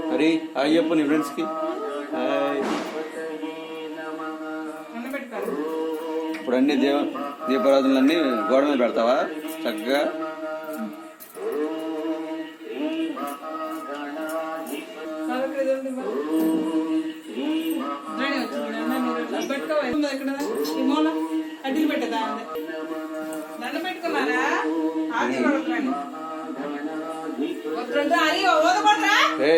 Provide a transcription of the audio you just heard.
Hari hi చెప్పు నీ friends కి. ఇప్పుడు అన్ని దీపారాధనలన్నీ గోడ మీద పెడతావా చక్కగా? అడ్డీలు పెట్టదా దండ పెట్టుకున్నారా? ఏ